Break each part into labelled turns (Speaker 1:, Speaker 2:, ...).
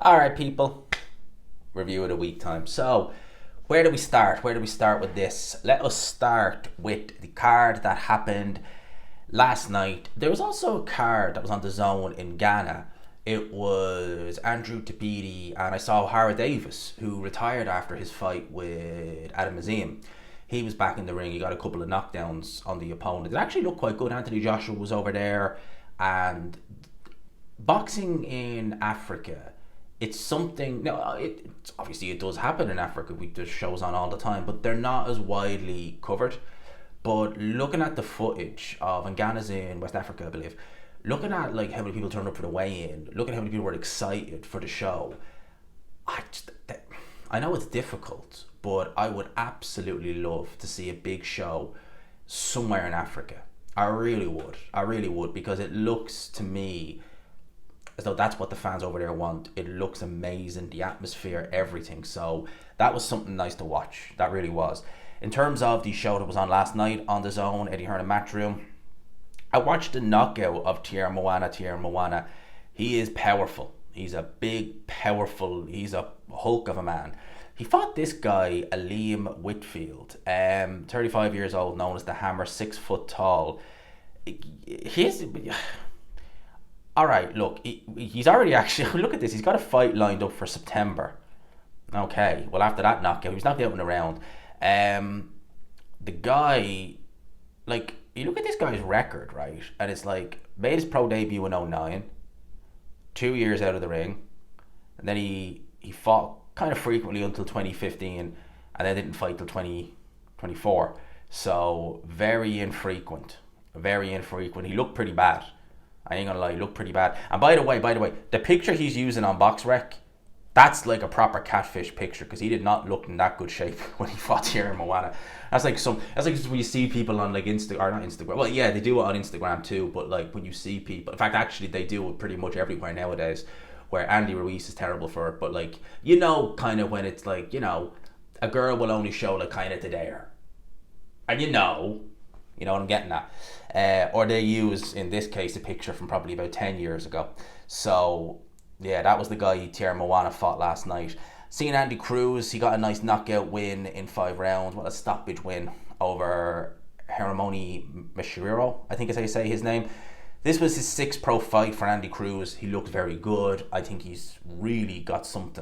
Speaker 1: Alright, people. Review of the week time. So, where do we start? Where do we start with this? Let us start with the card that happened last night. There was also a card that was on the zone in Ghana. It was Andrew Tabiti, and I saw Hara Davis, who retired after his fight with Adam Azim. He was back in the ring. He got a couple of knockdowns on the opponent. It actually looked quite good. Anthony Joshua was over there, and boxing in Africa, it's something. No, obviously it does happen in Africa. There's shows on all the time, but they're not as widely covered. But looking at the footage of, and Ghana's in West Africa, I believe, looking at like how many people turned up for the weigh-in, looking at how many people were excited for the show, I know it's difficult, but I would absolutely love to see a big show somewhere in Africa. I really would. I really would, because it looks to me as though that's what the fans over there want. It looks amazing, the atmosphere, everything. So that was something nice to watch. That really was. In terms of the show that was on last night on the Zone, Eddie Hearn Match Room, I watched the knockout of Tiamuna. He is powerful. He's a big, powerful, he's a hulk of a man. He fought this guy, Liam Whitfield, 35 years old, known as the Hammer, 6 foot tall. He's... All right, look, he's already actually, look at this, he's got a fight lined up for September. Okay, well, after that knockout, he was knocked out in the round. The guy, like, you look at this guy's record, right? And it's like, made his pro debut in 2009, 2 years out of the ring, and then he fought kind of frequently until 2015, and then didn't fight till 2024. So, very infrequent. Very infrequent. He looked pretty bad. I ain't gonna lie, he looked pretty bad. And by the way, the picture he's using on BoxRec, that's like a proper catfish picture, because he did not look in that good shape when he fought Thierry Moana. That's like when you see people on like Instagram, or not Instagram. Well, yeah, they do it on Instagram too, but like when you see people, in fact, actually they do it pretty much everywhere nowadays, where Andy Ruiz is terrible for it, but like, you know, kind of when it's like, you know, a girl will only show like kind of to there. And you know what I'm getting at. Or they use, in this case, a picture from probably about 10 years ago. So, yeah, that was the guy Thierry Moana fought last night. Seeing Andy Cruz, he got a nice knockout win in 5 rounds. What a stoppage win over Haramoni Mashiro, I think is how you say his name. This was his 6th pro fight for Andy Cruz. He looked very good. I think he's really got some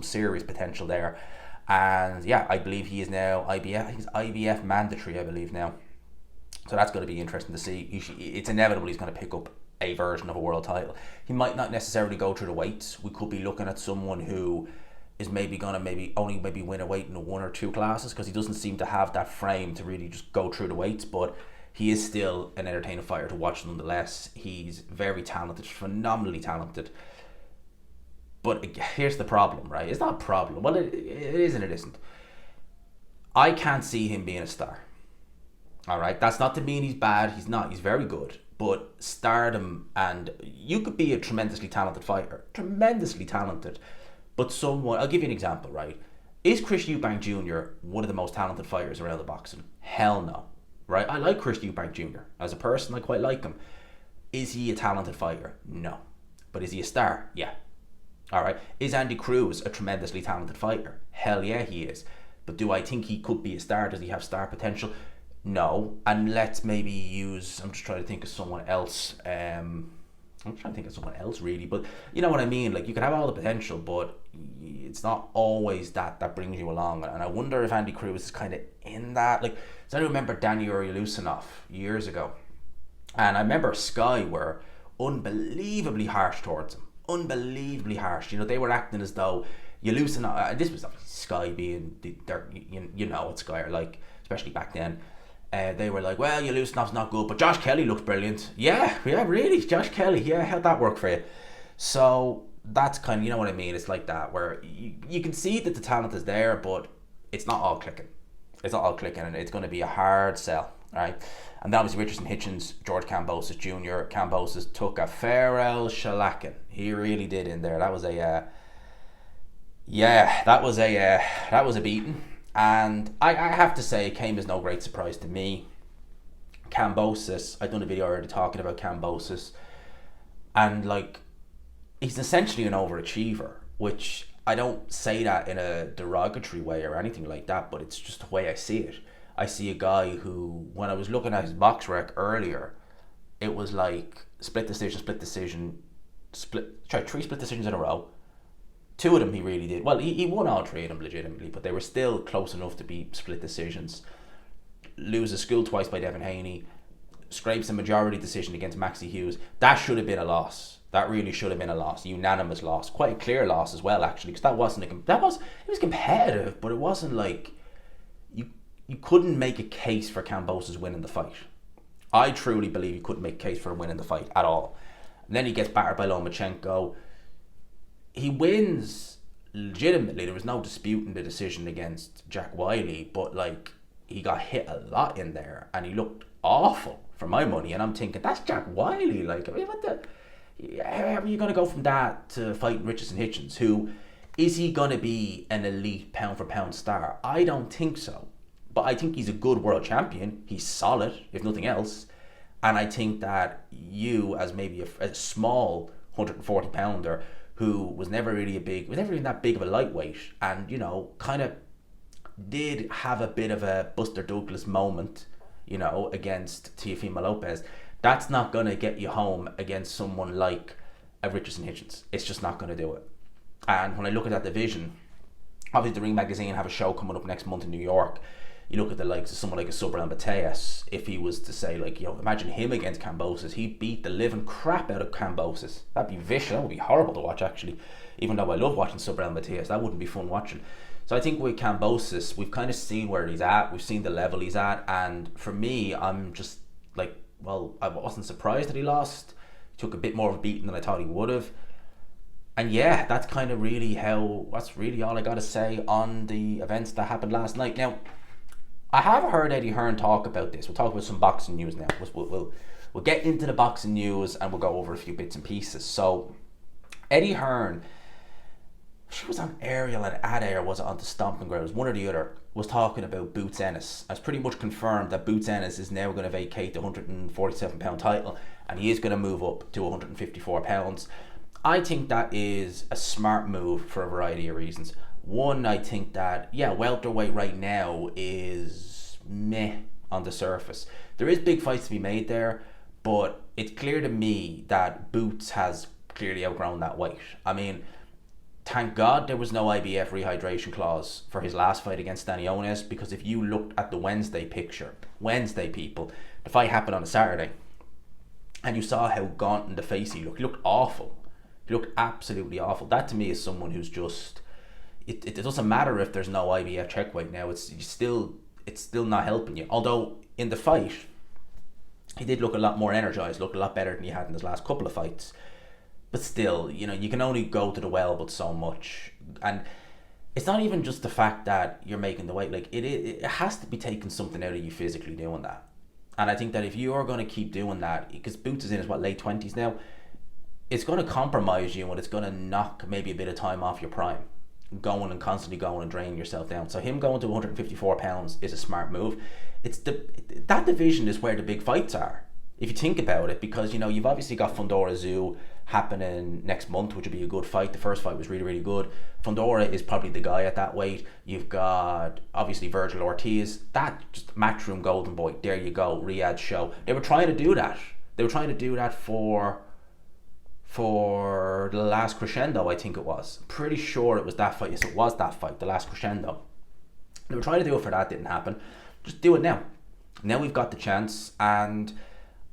Speaker 1: serious potential there. And yeah, I believe he is now he's IBF mandatory, I believe now. So that's going to be interesting to see. It's inevitable he's going to pick up a version of a world title. He might not necessarily go through the weights. We could be looking at someone who is maybe going to only win a weight in 1 or 2 classes, because he doesn't seem to have that frame to really just go through the weights. But he is still an entertaining fighter to watch nonetheless. He's very talented, phenomenally talented. But here's the problem, right? It's not a problem. Well, it is and it isn't. I can't see him being a star. All right, that's not to mean he's bad. He's not. He's very good. But stardom, and you could be a tremendously talented fighter, tremendously talented. But someone, I'll give you an example, right? Is Chris Eubank Jr. one of the most talented fighters around the boxing? Hell no, right? I like Chris Eubank Jr. as a person. I quite like him. Is he a talented fighter? No. But is he a star? Yeah. All right. Is Andy Cruz a tremendously talented fighter? Hell yeah, he is. But do I think he could be a star? Does he have star potential? No. And let's maybe use, I'm just trying to think of someone else. I'm trying to think of someone else really, but you know what I mean? Like, you can have all the potential, but it's not always that brings you along. And I wonder if Andy Cruz is kind of in that. Like, so I remember Danny Urilusinov years ago. And I remember Sky were unbelievably harsh towards him. Unbelievably harsh. You know, they were acting as though Urilusinov, this was Sky being, what Sky are like, especially back then. They were like, well, Ulusinov's not good, but Josh Kelly looks brilliant. Yeah, really? Josh Kelly, yeah, how'd that work for you? So that's kind of, you know what I mean? It's like that, where you can see that the talent is there, but it's not all clicking. It's not all clicking, and it's going to be a hard sell, right? And then obviously Richardson Hitchens, George Kambosos Jr. Kambosos took a fair shellacking. He really did in there. That was a beating. And I have to say, it came as no great surprise to me. Cambosos, I've done a video already talking about Cambosos, and like, he's essentially an overachiever. which I don't say that in a derogatory way or anything like that, but it's just the way I see it. I see a guy who, when I was looking at his box rec earlier, it was like split decision, three split decisions in a row. Two of them he really did. Well, he won all three of them legitimately, but they were still close enough to be split decisions. Loses school twice by Devin Haney. Scrapes a majority decision against Maxie Hughes. That should have been a loss. That really should have been a loss. Unanimous loss. Quite a clear loss as well, actually, because it was competitive, but it wasn't like you couldn't make a case for Kambosos winning the fight. I truly believe you couldn't make a case for him winning the fight at all. And then he gets battered by Lomachenko. He wins legitimately. There was no disputing the decision against Jack Wiley, but like he got hit a lot in there and he looked awful for my money. And I'm thinking, that's Jack Wiley. Like, I mean, how are you going to go from that to fighting Richardson Hitchens? Who is he going to be an elite pound for pound star? I don't think so. But I think he's a good world champion. He's solid, if nothing else. And I think that you, as maybe a small 140 pounder who was never really that big of a lightweight, and kind of did have a bit of a Buster Douglas moment, against Teofimo Lopez. That's not going to get you home against someone like a Richardson Hitchens. It's just not going to do it. And when I look at that division, obviously the Ring Magazine have a show coming up next month in New York. You look at the likes of someone like a Subran Mateus, if he was to say, like, imagine him against Kambosos, he'd beat the living crap out of Kambosos. That'd be vicious. That would be horrible to watch, actually. Even though I love watching Subran Mateus, that wouldn't be fun watching. So I think with Kambosos, we've kind of seen where he's at, we've seen the level he's at, and for me, I'm just like, well, I wasn't surprised that he lost. He took a bit more of a beating than I thought he would have. And yeah, that's really all I got to say on the events that happened last night. Now, I have heard Eddie Hearn talk about this. We'll talk about some boxing news now. We'll get into the boxing news and we'll go over a few bits and pieces. So, Eddie Hearn, she was on Ariel and Adair, was it on the Stomping Grounds, one or the other, was talking about Boots Ennis. It's pretty much confirmed that Boots Ennis is now going to vacate the 147 pound title and he is going to move up to 154 pounds. I think that is a smart move for a variety of reasons. One, I think that, welterweight right now is meh on the surface. There is big fights to be made there, but it's clear to me that Boots has clearly outgrown that weight. I mean, thank God there was no IBF rehydration clause for his last fight against Stanionis, because if you looked at the Wednesday people, the fight happened on a Saturday, and you saw how gaunt in the face he looked awful. He looked absolutely awful. That to me is someone who's just... It doesn't matter if there's no IBF check weight now. It's still not helping you. Although in the fight, he did look a lot more energized, looked a lot better than he had in his last couple of fights. But still, you can only go to the well but so much. And it's not even just the fact that you're making the weight. Like it has to be taking something out of you physically doing that. And I think that if you are going to keep doing that, because Boots is in his late 20s now, it's going to compromise you and it's going to knock maybe a bit of time off your prime. Constantly going and draining yourself down. So him going to 154 pounds is a smart move. That division is where the big fights are, if you think about it, because you've obviously got Fundora Zoo happening next month, which would be a good fight. The first fight was really, really good. Fundora is probably the guy at that weight. You've got obviously Virgil Ortiz. That just Matchroom Golden Boy. There you go. Riyadh show. They were trying to do that. For the last crescendo, I think it was. I'm pretty sure it was that fight. Yes, it was that fight, the last crescendo. They were trying to do it for that, didn't happen. Just do it now. Now we've got the chance, and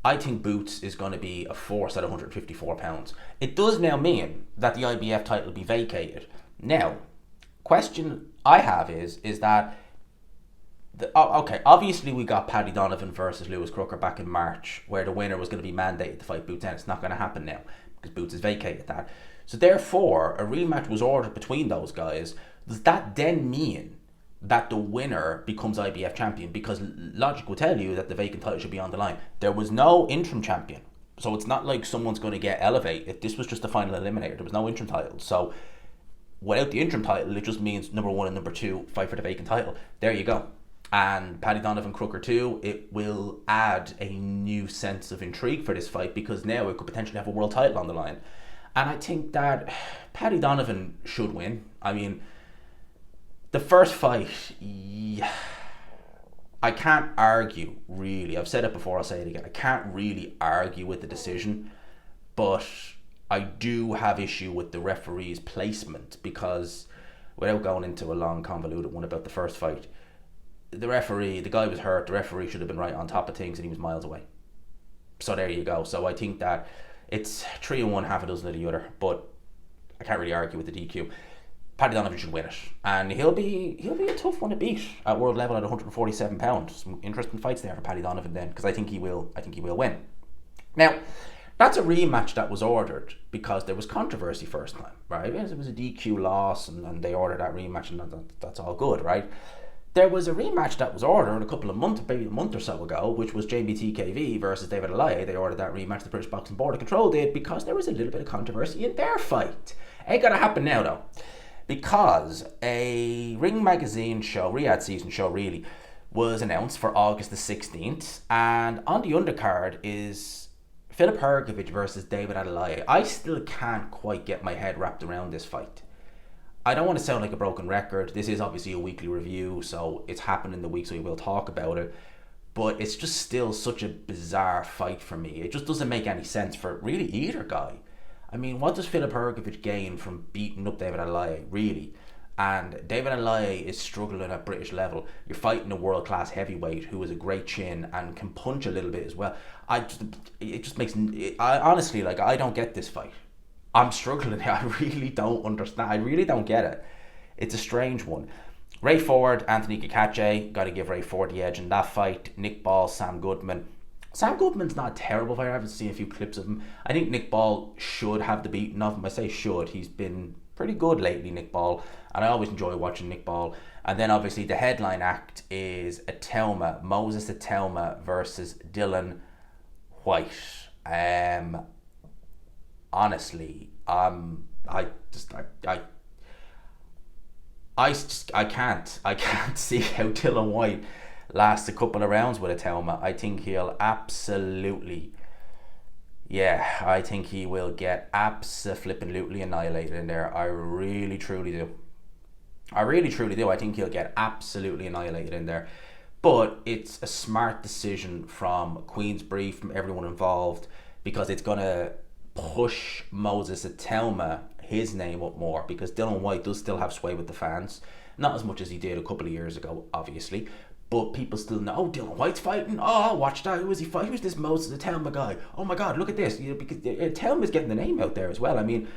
Speaker 1: I think Boots is going to be a force at 154 pounds. It does now mean that the IBF title will be vacated. Now, question I have is that obviously we got Paddy Donovan versus Lewis Crooker back in March, where the winner was going to be mandated to fight Boots Ennis. It's not going to happen now, because Boots has vacated that. So therefore, a rematch was ordered between those guys. Does that then mean that the winner becomes IBF champion? Because logic will tell you that the vacant title should be on the line. There was no interim champion, so it's not like someone's going to get elevated. This was just the final eliminator. There was no interim title. So without the interim title, it just means number one and number two fight for the vacant title. There you go. And Paddy Donovan Crooker 2, it will add a new sense of intrigue for this fight, because now it could potentially have a world title on the line. And I think that Paddy Donovan should win. I mean, the first fight, yeah, I can't argue, really. I've said it before, I'll say it again. I can't really argue with the decision, but I do have issue with the referee's placement because, without going into a long, convoluted one about the first fight, the guy was hurt, the referee should have been right on top of things and he was miles away. So there you go. So I think that it's 3-1, half a dozen of the other, but I can't really argue with the DQ. Paddy Donovan should win it, and he'll be a tough one to beat at world level at 147 pounds. Some interesting fights there for Paddy Donovan then, because I think he will win. Now, that's a rematch that was ordered because there was controversy first time, right? It was a DQ loss, and they ordered that rematch, and that's all good, right? There was a rematch that was ordered maybe a month or so ago, which was JBTKV versus David Alaye. They ordered that rematch, the British Boxing Board of Control did, because there was a little bit of controversy in their fight. Ain't gonna happen now though, because a Ring Magazine show, Riyadh season show really, was announced for August the 16th, and on the undercard is Filip Hrgović versus David Alaye. I still can't quite get my head wrapped around this fight. I don't want to sound like a broken record. This is obviously a weekly review, so it's happened in the week, so we will talk about it. But it's just still such a bizarre fight for me. It just doesn't make any sense for really either guy. I mean, what does Filip Hrgović gain from beating up David Alaye, really? And David Alaye is struggling at British level. You're fighting a world-class heavyweight who has a great chin and can punch a little bit as well. I honestly, I don't get this fight. I'm struggling. I really don't understand. I really don't get it. It's a strange one. Ray Ford, Anthony Kakache, got to give Ray Ford the edge in that fight. Nick Ball, Sam Goodman. Sam Goodman's not a terrible fighter. I haven't seen a few clips of him. I think Nick Ball should have the beating of him. I say should. He's been pretty good lately, Nick Ball. And I always enjoy watching Nick Ball. And then obviously the headline act is Moses Itauma versus Dillian Whyte. Honestly, I can't see how Dillian Whyte lasts a couple of rounds with Itauma. I think he'll absolutely, I think he will get abso-flippin-lutely annihilated in there. I really truly do. I think he'll get absolutely annihilated in there. But it's a smart decision from Queensberry, from everyone involved, because it's gonna push Moses Itauma, his name, up more, because Dillian Whyte does still have sway with the fans, not as much as he did a couple of years ago, obviously, but people still know, oh, Dillian Whyte's fighting, oh, I'll watch that, who is he fighting, who's this Moses Itauma guy, oh my god, look at this, because Itauma's getting the name out there as well. I mean,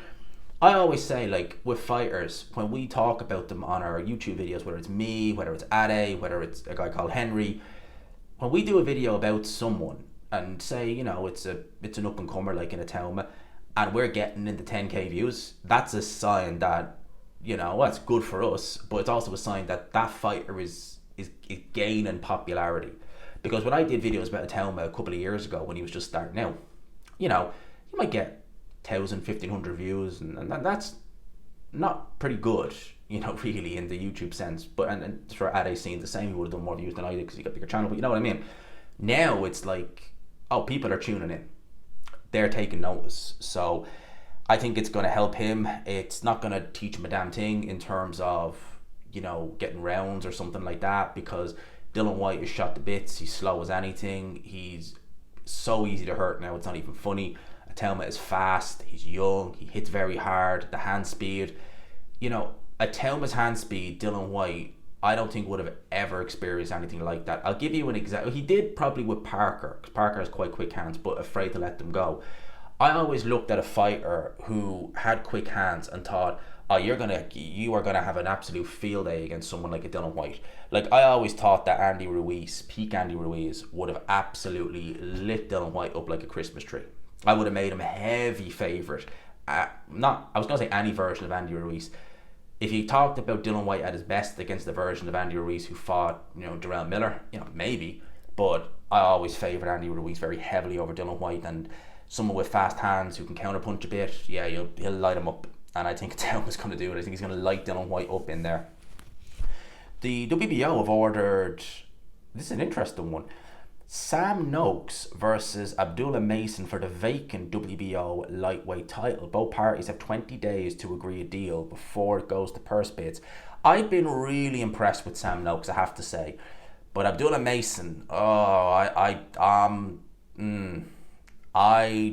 Speaker 1: I always say, with fighters, when we talk about them on our YouTube videos, whether it's me, whether it's Ade, whether it's a guy called Henry, when we do a video about someone, and say, it's an up-and-comer like in Itauma, and we're getting into 10k views, that's a sign that, that's good for us, but it's also a sign that that fighter is gaining popularity. Because when I did videos about Itauma a couple of years ago, when he was just starting out, you might get 1,000, 1,500 views, and that's not pretty good, really, in the YouTube sense. But and sure, Ade's seen the same, he would have done more views than I did because he got a bigger channel, but you know what I mean? Now it's like, oh, people are tuning in. They're taking notice. So I think it's going to help him. It's not going to teach him a damn thing in terms of, getting rounds or something like that, because Dillian Whyte is shot to bits. He's slow as anything. He's so easy to hurt now, it's not even funny. Itauma is fast. He's young. He hits very hard. The hand speed. Itauma's hand speed, Dillian Whyte, I don't think would have ever experienced anything like that. I'll give you an example. He did probably with Parker, because Parker has quite quick hands, but afraid to let them go. I always looked at a fighter who had quick hands and thought, oh, you are gonna have an absolute field day against someone like a Dillian Whyte. I always thought that peak Andy Ruiz, would have absolutely lit Dillian Whyte up like a Christmas tree. I would have made him a heavy favourite. I was gonna say any version of Andy Ruiz. If you talked about Dillian Whyte at his best against the version of Andy Ruiz who fought, Darrell Miller, maybe. But I always favoured Andy Ruiz very heavily over Dillian Whyte, and someone with fast hands who can counterpunch a bit, he'll light him up. And I think Itauma's going to do it. I think he's going to light Dillian Whyte up in there. The WBO have ordered, this is an interesting one, Sam Noakes versus Abdullah Mason for the vacant WBO lightweight title. Both parties have 20 days to agree a deal before it goes to purse bids. I've been really impressed with Sam Noakes, I have to say. But Abdullah Mason, I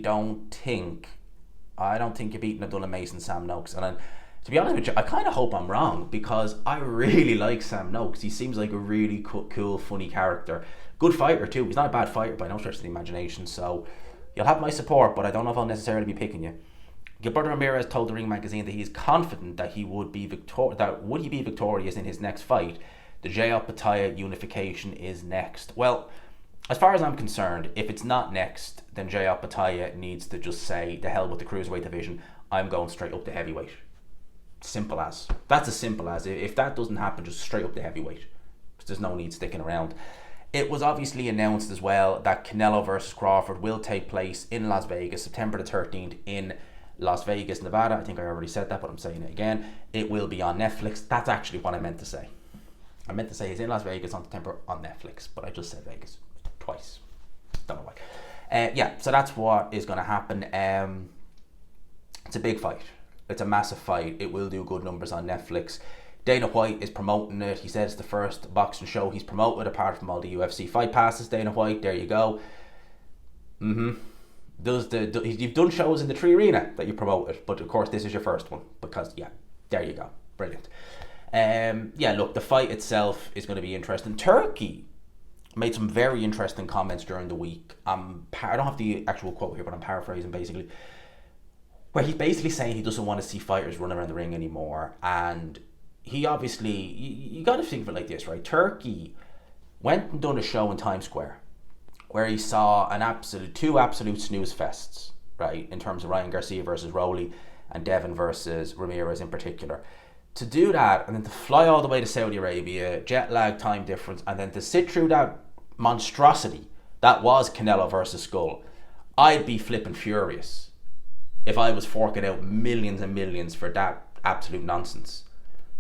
Speaker 1: don't think you're beating Abdullah Mason, Sam Noakes. And to be honest with you, I kind of hope I'm wrong, because I really like Sam Noakes. He seems like a really cool, funny character. Good fighter too. He's not a bad fighter by no stretch of the imagination. So you'll have my support, but I don't know if I'll necessarily be picking you. Gilberto Ramirez told the Ring magazine that he's confident that he would be victorious in his next fight. The J.Up Pattaya unification is next. Well, as far as I'm concerned, if it's not next, then J.Up Pattaya needs to just say, the hell with the cruiserweight division, I'm going straight up to heavyweight. Simple as. That's as simple as. If that doesn't happen, just straight up to heavyweight, because there's no need sticking around. It was obviously announced as well that Canelo versus Crawford will take place in Las Vegas, September the 13th in Las Vegas, Nevada. I think I already said that, but I'm saying it again. It will be on Netflix. That's actually what I meant to say. I meant to say it's in Las Vegas on September on Netflix, but I just said Vegas twice. Don't know why. Yeah, so that's what is going to happen. It's a big fight. It's a massive fight. It will do good numbers on Netflix. Dana White is promoting it. He said it's the first boxing show he's promoted apart from all the UFC fight passes. Dana White, there you go. You've done shows in the Tree Arena that you promoted, but of course this is your first one, because yeah, there you go. Brilliant. Yeah, look, the fight itself is going to be interesting. Turkey made some very interesting comments during the week. I don't have the actual quote here, but I'm paraphrasing basically, where he's basically saying he doesn't want to see fighters run around the ring anymore. And he obviously, you got to think of it like this, right? Turkey went and done a show in Times Square where he saw two absolute snooze fests, right, in terms of Ryan Garcia versus Rowley and Devin versus Ramirez in particular. To do that and then to fly all the way to Saudi Arabia, jet lag, time difference, and then to sit through that monstrosity that was Canelo versus Skull, I'd be flipping furious if I was forking out millions and millions for that absolute nonsense,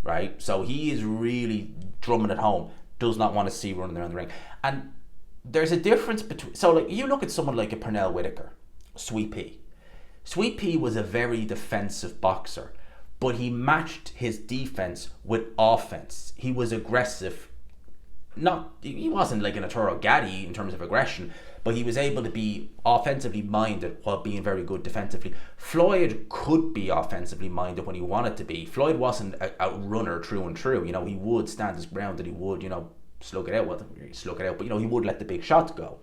Speaker 1: right? So he is really drumming it home, does not want to see running around the ring. And there's a difference between, so like you look at someone like a Pernell Whitaker, Sweet Pea. Sweet Pea was a very defensive boxer, but he matched his defense with offense. He was aggressive. He wasn't like an Arturo Gatti in terms of aggression, but he was able to be offensively minded while being very good defensively. Floyd could be offensively minded when he wanted to be. Floyd wasn't a runner through and through. You know, he would stand his ground and he would, slug it out. Well, slug it out, but he would let the big shots go.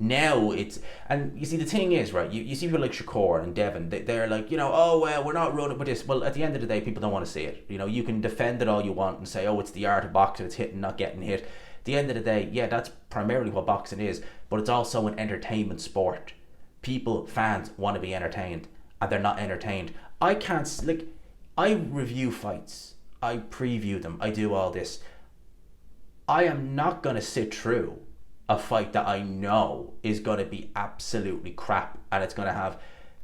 Speaker 1: Now and you see the thing is, right, you see people like Shakur and Devin, they're like, oh well, we're not running with this. Well, at the end of the day, people don't want to see it. You can defend it all you want and say, oh, it's the art of boxing, it's hitting, not getting hit. At the end of the day, yeah, that's primarily what boxing is, but it's also an entertainment sport. Fans want to be entertained, and they're not entertained. I review fights, I preview them, I do all this. I am not going to sit through a fight that I know is going to be absolutely crap and it's going to have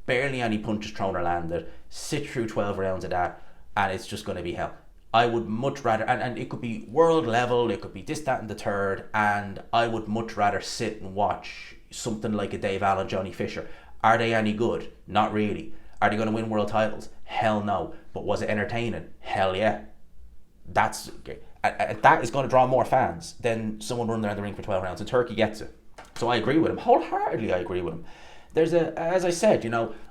Speaker 1: barely any punches thrown or landed, sit through 12 rounds of that, and it's just going to be hell. I would much rather, and it could be world level, it could be this, that and the third, and I would much rather sit and watch something like a Dave Allen, Johnny Fisher. Are they any good? Not really. Are they going to win world titles? Hell no. But was it entertaining? Hell yeah. That is going to draw more fans than someone running around the ring for 12 rounds, and Turkey gets it. So I agree with him. Wholeheartedly, I agree with him. As I said,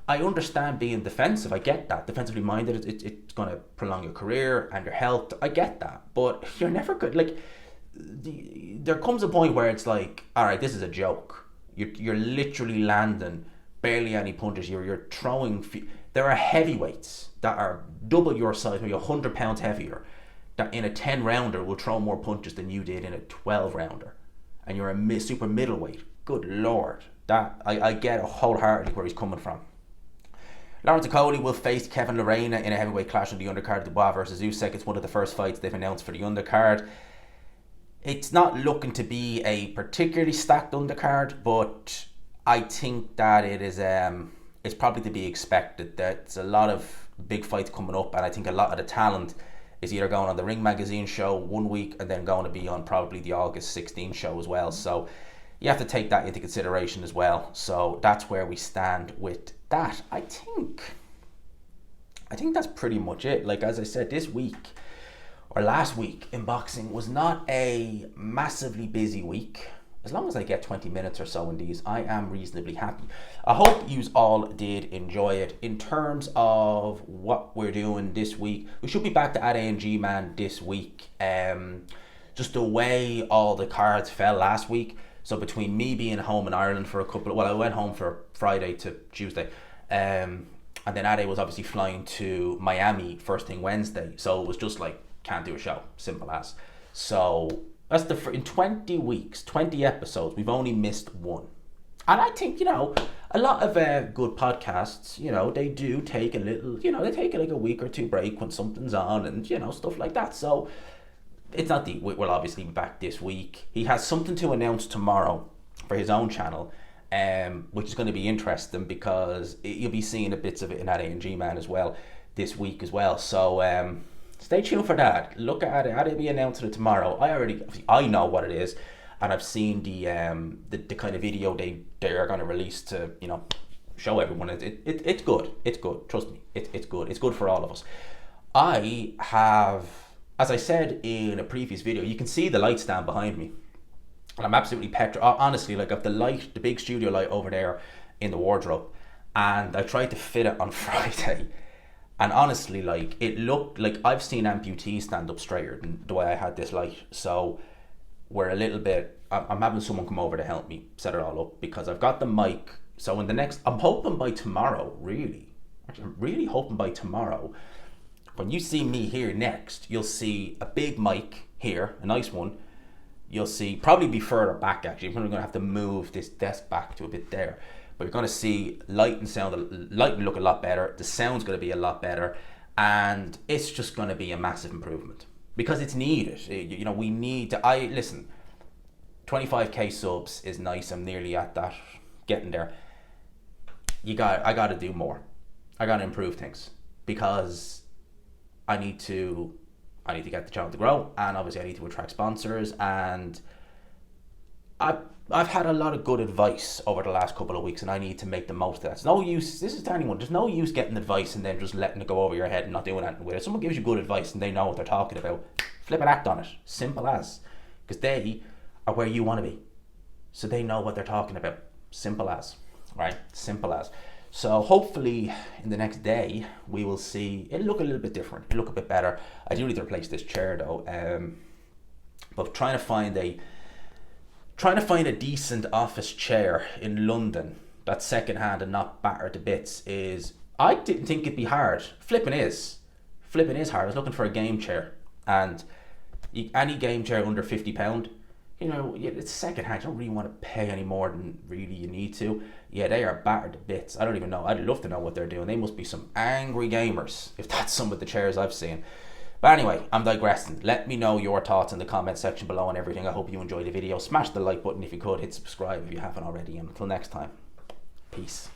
Speaker 1: I understand being defensive. I get that. Defensively minded, it's going to prolong your career and your health. I get that. But you're never good. Like, there comes a point where it's like, all right, this is a joke. You're literally landing barely any punches. You're throwing. There are heavyweights that are double your size, maybe 100 pounds heavier, that in a 10 rounder will throw more punches than you did in a 12 rounder, and you're a super middleweight. Good lord, that I get wholeheartedly where he's coming from. Lawrence Okolie will face Kevin Lerena in a heavyweight clash on the undercard. Dubois versus Usyk. It's one of the first fights they've announced for the undercard. It's not looking to be a particularly stacked undercard, but I think that it is. It's probably to be expected. There's a lot of big fights coming up, and I think a lot of the talent is either going on the Ring magazine show one week and then going to be on probably the August 16 show as well. So you have to take that into consideration as well. So that's where we stand with that. I think that's pretty much it. Like, as I said, this week or last week in boxing was not a massively busy week. As long as I get 20 minutes or so in these, I am reasonably happy. I hope you all did enjoy it. In terms of what we're doing this week, we should be back to at A&G Man this week. Just the way all the cards fell last week. So between me being home in Ireland for I went home for Friday to Tuesday. And then Ade was obviously flying to Miami first thing Wednesday. So it was just like, can't do a show. Simple as. So that's in 20 weeks, 20 episodes, we've only missed one. And I think, a lot of good podcasts, they do take a little, they take like a week or two break when something's on and, stuff like that. So it's not we'll obviously be back this week. He has something to announce tomorrow for his own channel, which is going to be interesting because you'll be seeing a bits of it in that A&G Man as well this week as well. So stay tuned for that. Look at it. I'll be announcing it tomorrow. I know what it is, and I've seen the kind of video they are going to release to show everyone. It's good. It's good. Trust me. It's good. It's good for all of us. I have, as I said in a previous video, you can see the light stand behind me, and I'm absolutely honestly, like, I've the big studio light over there in the wardrobe, and I tried to fit it on Friday. And honestly, like, it looked like I've seen amputees stand up straighter than the way I had this light. So we're a little bit, I'm having someone come over to help me set it all up because I've got the mic. So I'm hoping by tomorrow, I'm really hoping by tomorrow, when you see me here next, you'll see a big mic here, a nice one. You'll see, probably be further back actually. I'm going to have to move this desk back to a bit there. But you're going to see light and look a lot better. The sound's going to be a lot better. And it's just going to be a massive improvement. Because it's needed. We need to... Listen, 25k subs is nice. I'm nearly at that. Getting there. I got to do more. I got to improve things. Because I need to get the channel to grow. And obviously I need to attract sponsors. And I've had a lot of good advice over the last couple of weeks, and I need to make the most of that. It's no use, this is to anyone, there's no use getting advice and then just letting it go over your head and not doing anything with it. If someone gives you good advice and they know what they're talking about, flip and act on it. Simple as. Because they are where you want to be. So they know what they're talking about. Simple as. Right? Simple as. So hopefully in the next day, we will see, it'll look a little bit different. It'll look a bit better. I do need to replace this chair though. But trying to find a decent office chair in London that's second hand and not battered to bits I didn't think it'd be hard. Flipping is hard. I was looking for a game chair, and any game chair under £50, it's second hand. You don't really want to pay any more than really you need to. Yeah, they are battered to bits. I don't even know. I'd love to know what they're doing. They must be some angry gamers if that's some of the chairs I've seen. But anyway, I'm digressing. Let me know your thoughts in the comment section below and everything. I hope you enjoyed the video. Smash the like button if you could. Hit subscribe if you haven't already. And until next time, peace.